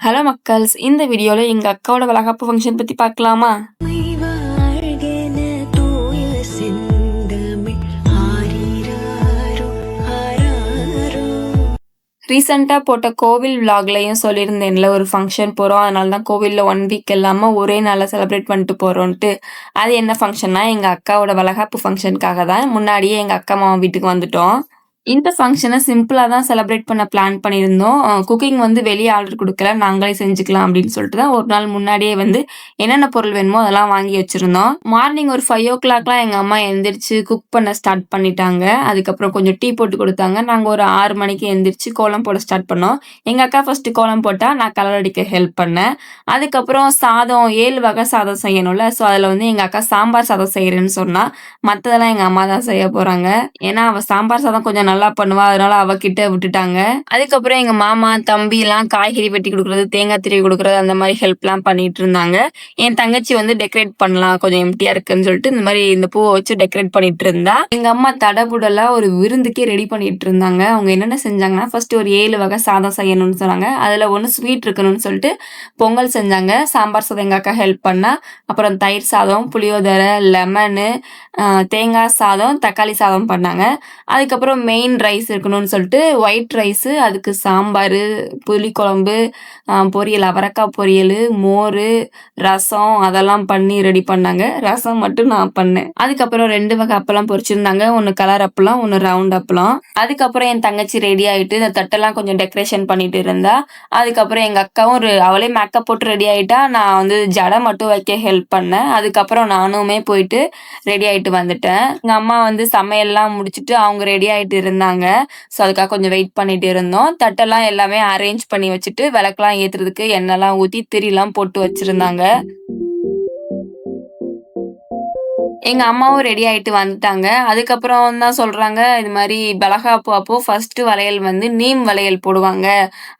Hello மக்கள்ஸ், இந்த வீடியோல எங்க அக்காவோட வளகாப்பு ஃபங்க்ஷன் பத்தி பார்க்கலாமா? ரீசெண்டா போட்ட கோவில் விலாக்லயும் சொல்லியிருந்தேன்ல, ஒரு ஃபங்க்ஷன் போறோம். அதனால தான் கோவில்ல 1 வீக் இல்லாம ஒரே நாள்ல செலிப்ரேட் பண்ணிட்டு போறோன்ட்டு. அது என்ன ஃபங்க்ஷன்னா, எங்க அக்காவோட வளகாப்பு ஃபங்க்ஷனுக்காக தான் முன்னாடியே எங்க அக்கா மாமா வீட்டுக்கு வந்துட்டோம். இந்த ஃபங்ஷன சிம்பிளா தான் செலிப்ரேட் பண்ண பிளான் பண்ணியிருந்தோம். குக்கிங் வந்து வெளிய ஆர்டர் குடுக்கல. நாங்களே செஞ்சுக்கலாம் அப்படின்னு சொல்லிட்டு தான் ஒரு நாள் முன்னாடியே வந்து என்னென்ன பொருள் வேணுமோ அதெல்லாம் வாங்கி வச்சிருந்தோம். மார்னிங் ஒரு 5:00லாம் எங்க அம்மா எந்திரிச்சு குக் பண்ண ஸ்டார்ட் பண்ணிட்டாங்க. அதுக்கப்புறம் கொஞ்சம் டீ போட்டு குடுத்தாங்க. நாங்க ஒரு 6 மணிக்கு எந்திரிச்சு கோலம் போட ஸ்டார்ட் பண்ணோம். எங்க அக்கா ஃபர்ஸ்ட் கோலம் போட்டா, நான் கலர் அடிக்க ஹெல்ப் பண்ணேன். அதுக்கப்புறம் சாதம் 7 வகை சாதம் செய்யணும்ல. ஸோ அதுல வந்து எங்க அக்கா சாம்பார் சாதம் செய்றேன்னு சொன்னா. மத்ததெல்லாம் எங்க அம்மா தான் செய்ய போறாங்க. ஏன்னா அவ சாம்பார் சாதம் கொஞ்சம் நல்லா பண்ணுவா. அதனால அவகிட்ட விட்டுட்டாங்க. அதுக்கப்புறம் எங்க மாமா, தம்பிலாம் காய்கறி வெட்டி குடுக்குறது, தேங்காய் திருவி குடுக்குறது அந்த மாரி ஹெல்ப்லாம் பண்ணிட்டு இருந்தாங்க. என் தங்கச்சி வந்து டெக்கரேட் பண்ணலாம் கொஞ்சம் எம்ப்டியா இருக்குன்னு சொல்லிட்டு இந்த மாரி இந்த பூவ வச்சு டெக்கரேட் பண்ணிட்டு இருந்தா. எங்க அம்மா தடபுடலா ஒரு விருந்துக்கே ரெடி பண்ணிட்டு இருந்தாங்க. அவங்க என்னென்ன செஞ்சாங்கன்னா, ஃபர்ஸ்ட் ஒரு 7 வகை சாதம் செய்யணும்னு சொன்னாங்க. அதுல 1 ஸ்வீட் இருக்கணும்னு சொல்லிட்டு பொங்கல் செஞ்சாங்க. சாம்பார் சாதம் எங்க அக்கா ஹெல்ப் பண்ணா. அப்புறம் தயிர் சாதம், புளியோதரை, லெமனு, தேங்காய் சாதம், தக்காளி சாதம் பண்ணாங்க. அதுக்கப்புறம் மெயின் ரைஸ் இருக்கணும்னு சொல்லிட்டு ஒயிட் ரைஸு, அதுக்கு சாம்பாரு, புளிக்குழம்பு, பொரியல், அவரக்காய் பொரியலு, மோரு, ரசம் அதெல்லாம் பண்ணி ரெடி பண்ணாங்க. ரசம் மட்டும் நான் பண்ணேன். அதுக்கப்புறம் 2 வகை அப்பளம் பொரிச்சிருந்தாங்க. 1 கலர் அப்பளம், 1 ரவுண்ட் அப்பளம். அதுக்கப்புறம் என் தங்கச்சி ரெடி ஆயிட்டு இந்த தட்டெல்லாம் கொஞ்சம் டெக்கரேஷன் பண்ணிட்டு இருந்தா. அதுக்கப்புறம் எங்க அக்காவும் அவளே மேக்கப் போட்டு ரெடி ஆயிட்டா. நான் வந்து ஜடை மட்டும் வைக்க ஹெல்ப் பண்ணேன். அதுக்கப்புறம் நானுமே போயிட்டு ரெடி ஆயிட்டு வந்துட்டேன். எங்க அம்மா வந்து சமையல்லாம் முடிச்சுட்டு அவங்க ரெடி ஆயிட்டு இருந்தாங்க. ஸோ அதுக்காக கொஞ்சம் வெயிட் பண்ணிட்டு இருந்தோம். தட்டெல்லாம் எல்லாமே அரேஞ்ச் பண்ணி வச்சுட்டு, விளக்குலாம் ஏத்துறதுக்கு எண்ணெய்லாம் ஊத்தி திரிலாம் போட்டு வச்சிருந்தாங்க. எங்க அம்மாவும் ரெடி ஆயிட்டு வந்துட்டாங்க. அதுக்கப்புறம் தான் சொல்றாங்க, இது மாரி வளகாப்பு அப்போ ஃபர்ஸ்ட் வளையல் வந்து நீம் வளையல் போடுவாங்க.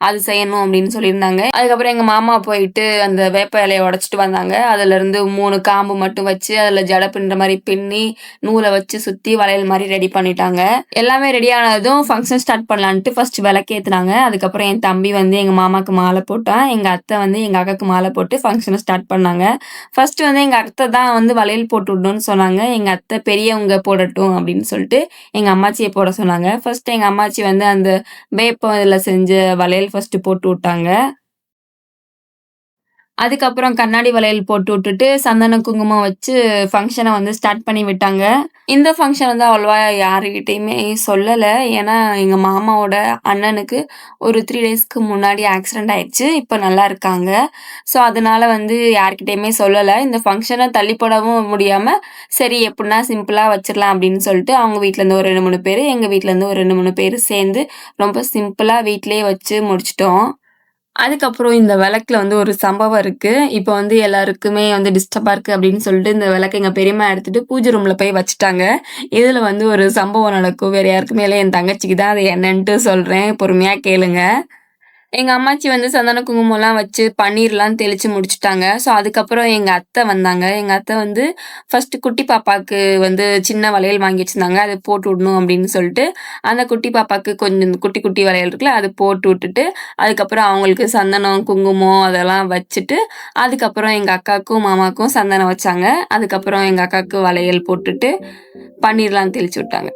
அது செய்யணும் அப்படின்னு சொல்லியிருந்தாங்க. அதுக்கப்புறம் எங்க மாமா போயிட்டு அந்த வேப்ப இலைய உடைச்சுட்டு வந்தாங்க. அதுலருந்து 3 காம்பு மட்டும் வச்சு, அதுல ஜட பின்னுற மாரி பின்னி, நூல வச்சு சுத்தி வளையல் மாரி ரெடி பண்ணிட்டாங்க. எல்லாமே ரெடி ஆனதும் ஃபங்ஷன் ஸ்டார்ட் பண்ணலான்ட்டு ஃபர்ஸ்ட் விளக்கேத்துனாங்க. அதுக்கப்புறம் என் தம்பி வந்து எங்க மாமாக்கு மாலை போட்டான். எங்க அத்தை வந்து எங்க அக்காக்கு மாலை போட்டு ஃபங்ஷன ஸ்டார்ட் பண்ணாங்க. ஃபர்ஸ்ட் வந்து எங்க அத்தை தான் வந்து வளையல் போட்டு விடணும்னு சொன்னாங்க. எங்க அத்தை பெரியவங்க போடட்டும் அப்படின்னு சொல்லிட்டு எங்க அம்மாச்சிய போட சொன்னாங்க. ஃபர்ஸ்ட் எங்க அம்மாச்சி வந்து அந்த வேப்பம் இதுல செஞ்ச வளையல் ஃபர்ஸ்ட் போட்டு விட்டாங்க. அதுக்கப்புறம் கண்ணாடி வளையல் போட்டு விட்டுட்டு, சந்தன குங்குமம் வச்சு ஃபங்ஷன வந்து ஸ்டார்ட் பண்ணி விட்டாங்க. இந்த ஃபங்ஷன் வந்து அவ்வளவா யாருகிட்டயுமே சொல்லல. ஏன்னா, எங்க மாமாவோட அண்ணனுக்கு ஒரு 3 டேஸ்க்கு முன்னாடி ஆக்சிடென்ட் ஆயிடுச்சு. இப்ப நல்லா இருக்காங்க. ஸோ, அதனால வந்து யார்கிட்டயுமே சொல்லல. இந்த ஃபங்ஷன தள்ளி போடவும் முடியாம, சரி எப்புட்னா சிம்பிளா வச்சிரலாம் அப்படின்னு சொல்லிட்டு, அவங்க வீட்லருந்து ஒரு 2, 3 பேரு, எங்க வீட்லருந்து ஒரு 2, 3 பேரு சேர்ந்து ரொம்ப சிம்பிளா வீட்லயே வச்சு முடிச்சுட்டோம். அதுக்கப்புறம் இந்த விளக்குல வந்து ஒரு சம்பவம் இருக்கு. இப்ப வந்து எல்லாருக்குமே வந்து டிஸ்டர்பா இருக்கு அப்படின்னு சொல்லிட்டு, இந்த விளக்க எங்க பெரியம்மா எடுத்துட்டு பூஜை ரூம்ல போய் வச்சுட்டாங்க. இதுல வந்து ஒரு சம்பவம் நடக்கும். வேற யாருக்குமே இல்ல. என் தங்கச்சிக்கு தான் அது என்னன்ட்டு சொல்றேன். பொறுமையா கேளுங்க. எங்க அம்மாச்சி வந்து சந்தன குங்குமம்லாம் வச்சு பன்னீர்லாம் தெளிச்சு முடிச்சுட்டாங்க. ஸோ, அதுக்கப்புறம் எங்க அத்தை வந்தாங்க. எங்க அத்தை வந்து ஃபர்ஸ்ட்டு குட்டி பாப்பாக்கு வந்து சின்ன வளையல் வாங்கி வச்சிருந்தாங்க. அத போட்டு விடணும் அப்படின்னு சொல்லிட்டு, அந்த குட்டி பாப்பாக்கு கொஞ்சம் குட்டி குட்டி வளையல் இருக்குல்ல, அது போட்டு விட்டுட்டு, அதுக்கப்புறம் அவங்களுக்கு சந்தனம், குங்குமம் அதெல்லாம் வச்சுட்டு, அதுக்கப்புறம் எங்க அக்காவுக்கும், மாமாவுக்கும் சந்தனம் வச்சாங்க. அதுக்கப்புறம் எங்க அக்காவுக்கு வளையல் போட்டுட்டு, பன்னீர்லாம் தெளிச்சு விட்டாங்க.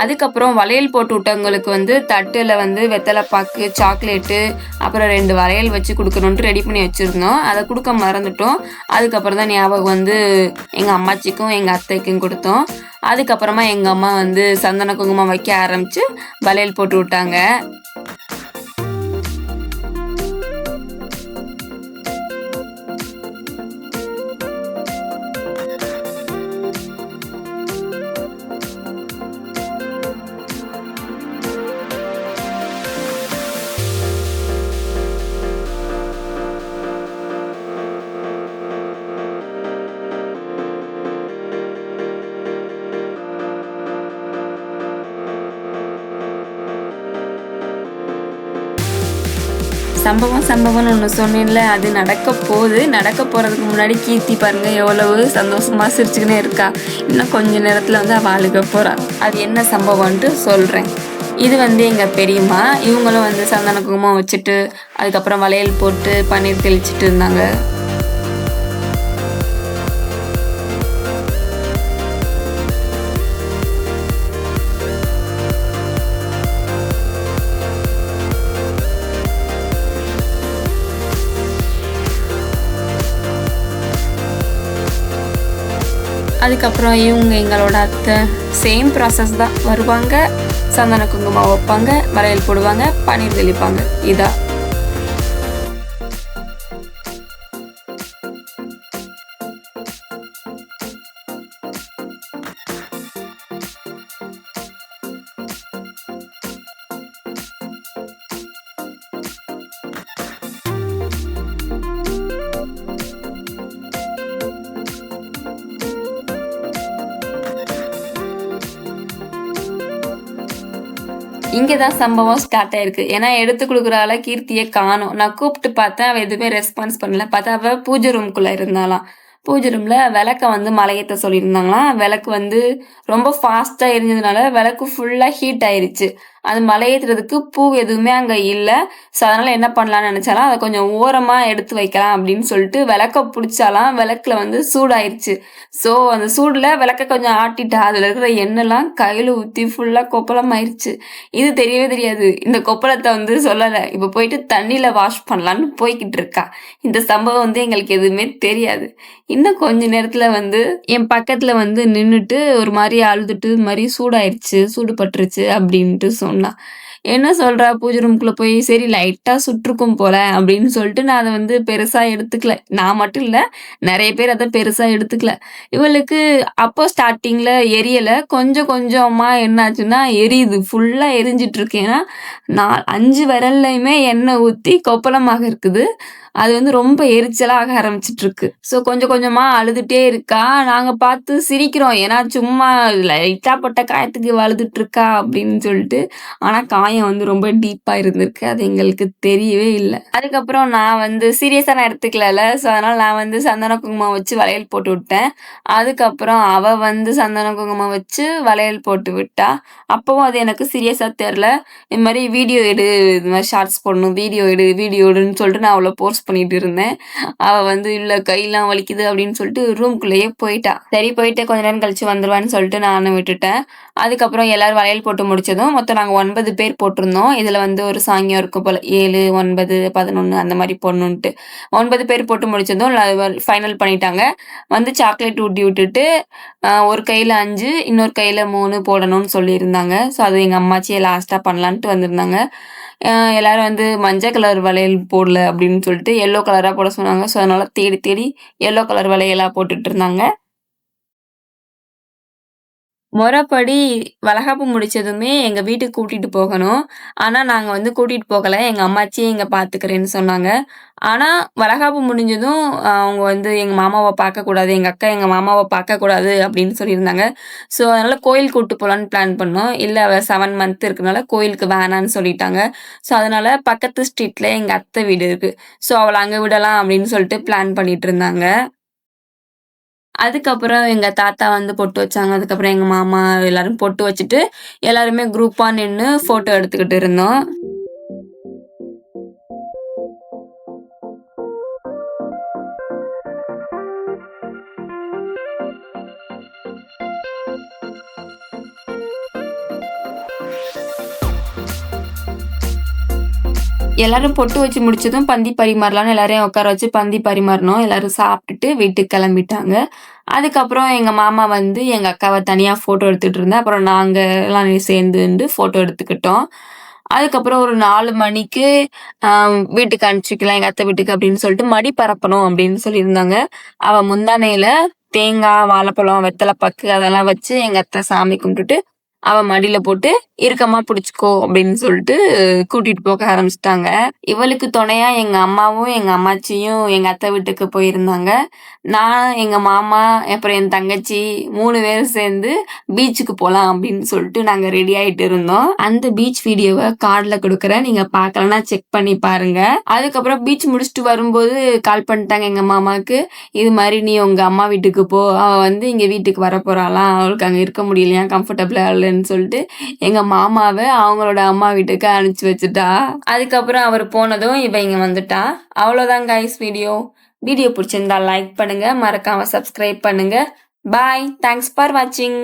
அதுக்கப்புறம் வளையல் போட்டு விட்டவங்களுக்கு வந்து தட்டுல வந்து வெத்தல பாக்கு, சாக்லேட்டு, அப்புறம் 2 வளையல் வச்சு குடுக்கணுன்ட்டு ரெடி பண்ணி வச்சிருந்தோம். அத குடுக்க மறந்துட்டோம். அதுக்கப்புறம் தான் ஞாபகம் வந்து எங்க அம்மாச்சிக்கும், எங்க அத்தைக்கும் குடுத்தோம். அதுக்கப்புறமா எங்க அம்மா வந்து சந்தன குங்குமம் வைக்க ஆரம்பிச்சு வளையல் போட்டு விட்டாங்க. சம்பவம்னு ஒண்ணு சொன்னேன்ல, அது நடக்க போகுது. நடக்க போறதுக்கு முன்னாடி கீர்த்தி பாருங்க எவ்வளவு சந்தோஷமா சிரிச்சுக்கினே இருக்கா. இன்னும் கொஞ்ச நேரத்துல வந்து அவ அழுக போறா. அது என்ன சம்பவம்ன்ட்டு சொல்றேன். இது வந்து எங்க பெரியம்மா. இவங்களும் வந்து சந்தன குங்குமம் வச்சுட்டு, அதுக்கப்புறம் வளையல் போட்டு, பன்னீர் தெளிச்சுட்டு இருந்தாங்க. அதுக்கப்புறம் இவங்க எங்களோட அத்தை சேம் ப்ராசஸ் தான். வருவாங்க, சந்தன குங்குமம் வைப்பாங்க, வளையல் போடுவாங்க, பன்னீர் தெளிப்பாங்க. இதா இங்க தான் சம்பவம் ஸ்டார்ட் ஆயிருக்கு. ஏன்னா எடுத்து குடுக்குற ஆள கீர்த்திய காணோம். நான் கூப்பிட்டு பார்த்தேன். அவ எதுவுமே ரெஸ்பான்ஸ் பண்ணல. பார்த்தா அவ பூஜை ரூம்குள்ள இருந்தாளாம். பூஜை ரூம்ல விளக்க வந்து மலையேத்த சொல்லியிருந்தாங்களாம். விளக்கு வந்து ரொம்ப ஃபாஸ்ட்டா எரிஞ்சதுனால விளக்கு ஃபுல்லா ஹீட் ஆயிருச்சு. அது மலையேத்துறதுக்கு பூ எதுவுமே அங்க இல்ல. ஸோ அதனால என்ன பண்ணலாம்னு நெனச்சாலாம், அத கொஞ்சம் ஓரமா எடுத்து வைக்கலாம் அப்படின்னு சொல்லிட்டு விளக்க புடிச்சாலாம், விளக்குல வந்து சூடாயிருச்சு. ஸோ அந்த சூடுல விளக்க கொஞ்சம் ஆட்டிட்டா. அதுல இருக்கிற எண்ணெய்லாம் கையில ஊத்தி ஃபுல்லா கொப்பளமாயிருச்சு. இது தெரியவே தெரியாது. இந்த கொப்பளத்த வந்து சொல்லல. இப்ப போயிட்டு தண்ணீல வாஷ் பண்ணலான்னு போய்க்கிட்டு இருக்கா. இந்த சம்பவம் வந்து எங்களுக்கு எதுவுமே தெரியாது. இன்னும் கொஞ்ச நேரத்துல வந்து என் பக்கத்துல வந்து நின்னுட்டு ஒரு மாரி அழுதுட்டு, "இது மாரி சூடாயிருச்சு, சூடு பட்டுருச்சு" அப்படின்ட்டு சொன்னா. என்ன சொல்றா? பூஜை ரூம்குள்ள போய், "சரி லைட்டா சுட்டுருக்கும் போல" அப்படின்னு சொல்லிட்டு நான் அத வந்து பெருசா எடுத்துக்கல. நான் மட்டும் இல்ல, நெறைய பேர் அத பெருசா எடுத்துக்கல. இவளுக்கு அப்போ ஸ்டார்ட்டிங்ல எரியல. கொஞ்சம் கொஞ்சமா என்னாச்சுன்னா எரியுது. ஃபுல்லா எரிஞ்சுட்டு இருக்கு. ஏன்னா, 5 விரல்லயுமே எண்ணெய் ஊத்தி கொப்பளமாக இருக்குது. அது வந்து ரொம்ப எரிச்சலா ஆக ஆரம்பிச்சுட்டுருக்கு. ஸோ கொஞ்சம் கொஞ்சமா அழுதுட்டே இருக்கா. நாங்க பார்த்து சிரிக்கிறோம். ஏன்னா சும்மா லைட்டா பட்ட காயத்துக்கு இவ அழுதுட்டுருக்கா அப்படின்னு சொல்லிட்டு. ஆனா காயம் வந்து ரொம்ப டீப்பா இருந்திருக்கு. அது எங்களுக்கு தெரியவே இல்ல. அதுக்கப்புறம் நான் வந்து சீரியஸா நான் எடுத்துக்கலல்ல. ஸோ அதனால நான் வந்து சந்தன குங்குமம் வச்சு வளையல் போட்டு விட்டேன். அதுக்கப்புறம் அவ வந்து சந்தன குங்குமம் வச்சு வளையல் போட்டு விட்டா. அப்பவும் அது எனக்கு சீரியஸா தெரியல. இது மாரி வீடியோ எடு, இது மாரி ஷார்ட்ஸ் போடணும். வீடியோ எடு, வீடியோ எடுன்னு சொல்லிட்டு நான் அவள ஃபோர்ஸ் பண்ணிட்டு இருந்தேன். அவ வந்து இல்ல கையெல்லாம் வலிக்குது அப்படின்னு சொல்லிட்டு ரூம்குள்ளேயே போயிட்டா. சரி போயிட்டு கொஞ்ச நேரம் கழிச்சு வந்துருவான்னு சொல்லிட்டு நானும் விட்டுட்டேன். அதுக்கப்புறம் எல்லாரும் வளையல் போட்டு முடிச்சதும் மொத்தம் நாங்க 9 பேர் போட்டிருந்தோம். இதுல வந்து ஒரு சாங்கியம் இருக்கும் போல 7, 9, 11 அந்த மாரி போடணுன்ட்டு. 9 பேர் போட்டு முடிச்சதும் ஃபைனல் பண்ணிட்டாங்க. வந்து சாக்லேட் ஊட்டி விட்டுட்டு ஒரு கையில 5 இன்னொரு கையில 3 போடணும்னு சொல்லியிருந்தாங்க. ஸோ அது எங்க அம்மாச்சியே லாஸ்ட்டா பண்ணலான்ட்டு வந்திருந்தாங்க. எல்லாரும் வந்து மஞ்சள் கலர் வளையல் போடல அப்படின்னு சொல்லிட்டு எல்லோ கலரா போட சொன்னாங்க. ஸோ அதனால தேடி தேடி எல்லோ கலர் வளையலா போட்டுட்டு இருந்தாங்க. மொறப்படி வளகாப்பு முடிச்சதுமே எங்க வீட்டுக்கு கூட்டிட்டு போகணும். ஆனா, நாங்க வந்து கூட்டிட்டு போகல. எங்க அம்மாச்சியே இங்க பார்த்துக்கிறேன்னு சொன்னாங்க. ஆனா, வளகாப்பு முடிஞ்சதும் அவங்க வந்து எங்க மாமாவ பார்க்கக்கூடாது. எங்க அக்கா எங்க மாமாவ பார்க்கக்கூடாது அப்படின்னு சொல்லியிருந்தாங்க. ஸோ, அதனால கோயில் கூட்டு போலான்னு பிளான் பண்ணோம். இல்ல அவ 7 மந்த் இருக்கனால கோயிலுக்கு வேணான்னு சொல்லிட்டாங்க. ஸோ, அதனால பக்கத்து ஸ்ட்ரீட்ல எங்க அத்தை வீடு இருக்கு. ஸோ, அவள அங்க விடலாம் அப்படின்னு சொல்லிட்டு பிளான் பண்ணிட்டு இருந்தாங்க. அதுக்கப்புறம் எங்க தாத்தா வந்து பொட்டு வச்சாங்க. அதுக்கப்புறம் எங்க மாமா எல்லாரும் பொட்டு வச்சுட்டு, எல்லாருமே குரூப்பா நின்னு ஃபோட்டோ எடுத்துக்கிட்டு இருந்தோம். எல்லாரும் பொட்டு வச்சு முடிச்சதும் பந்தி பரிமாறலான்னு எல்லாரையும் உட்கார வச்சு பந்தி பரிமாறினோம். எல்லாரும் சாப்பிட்டுட்டு வீட்டுக்கு கிளம்பிட்டாங்க. அதுக்கப்புறம் எங்க மாமா வந்து எங்க அக்காவ தனியா ஃபோட்டோ எடுத்துட்டு இருந்தா. அப்புறம் நாங்க எல்லாம் சேர்ந்துண்டு ஃபோட்டோ எடுத்துக்கிட்டோம். அதுக்கப்புறம் ஒரு 4 மணிக்கு அ வீட்டுக்கு அனுப்பிச்சு வைக்கலாம் எங்க அத்தை வீட்டுக்கு அப்படின்னு சொல்லிட்டு மடி பரப்பணும் அப்படின்னு சொல்லியிருந்தாங்க. அவ முந்தானையில தேங்காய், வாழைப்பழம், வெத்தல பாக்கு அதெல்லாம் வச்சு எங்க அத்தை சாமி கும்பிட்டுட்டு, அவ மடியில போட்டு இறுக்கமா புடிச்சுக்கோ அப்படின்னு சொல்லிட்டு கூட்டிட்டு போக ஆரம்பிச்சுட்டாங்க. இவளுக்கு துணையா எங்க அம்மாவும், எங்க அம்மாச்சியும் எங்க அத்தை வீட்டுக்கு போயிருந்தாங்க. நான், எங்க மாமா, அப்புறம் என் தங்கச்சி 3 பேரும் சேர்ந்து பீச்சுக்கு போலாம் அப்படின்னு சொல்லிட்டு நாங்க ரெடி ஆயிட்டு இருந்தோம். அந்த பீச் வீடியோவ கார்ட்ல குடுக்குறேன். நீங்க பார்க்கலன்னா செக் பண்ணி பாருங்க. அதுக்கப்புறம் பீச் முடிச்சுட்டு வரும்போது கால் பண்ணிட்டாங்க எங்க மாமாக்கு. இது மாரி நீ உங்க அம்மா வீட்டுக்கு போ. அவ வந்து இங்க வீட்டுக்கு வரப்போறாளாம். அவளுக்கு அங்க இருக்க முடியலையாம். கம்ஃபர்டபுளா இல்லன்னு சொல்லிட்டு எங்க மாமாவ அவங்களோட அம்மா வீட்டுக்கு அனுப்பிச்சு வச்சுட்டா. அதுக்கப்புறம் அவர் போனதும் இவ இங்க வந்துட்டா. அவ்வளோதான் கைஸ் வீடியோ. வீடியோ பிடிச்சிருந்தா லைக் பண்ணுங்க. மறக்காம சப்ஸ்கிரைப் பண்ணுங்க. பாய். தேங்க்ஸ் ஃபார் வாட்சிங்.